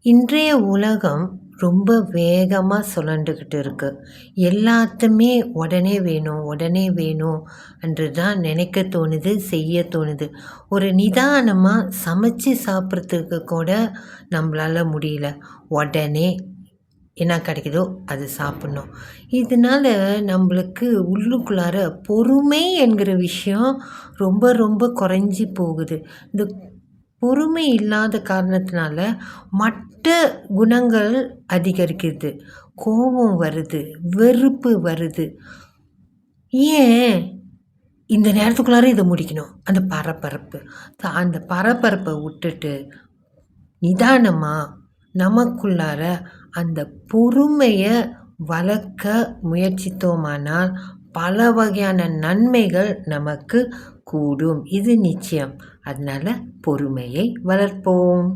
இன்றைய உலகம் ரொம்ப வேகமா சுழண்டுகிட்டு இருக்கு. எல்லாத்துமே உடனே வேணும், உடனே வேணும் என்று தான் நினைக்க தோணுது, செய்ய தோணுது. ஒரு நிதானமா சமைச்சு சாப்பிட்றதுக்கு கூட நம்மளால முடியல. உடனே என்ன கிடைக்குதோ அது சாப்பிட்ணும். இதனால நம்மளுக்கு உள்ளுக்குள்ளார பொறுமை என்கிற விஷயம் ரொம்ப ரொம்ப குறைஞ்சி போகுது. இந்த பொறுமை இல்லாத காரணத்தினால மற்ற குணங்கள் அதிகரிக்குது. கோபம் வருது, வெறுப்பு வருது. ஏன் இந்த நேரத்துக்குள்ளார இத முடிக்கணும். அந்த பரபரப்பு. அந்த பரபரப்ப விட்டுட்டு நிதானமா நமக்குள்ளார அந்த பொறுமைய வளர்க்க முயற்சித்தோமானால், பல வகையான நன்மைகள் நமக்கு கூடும். இது நிச்சயம். அதனால பொறுமையை வளர்ப்போம்.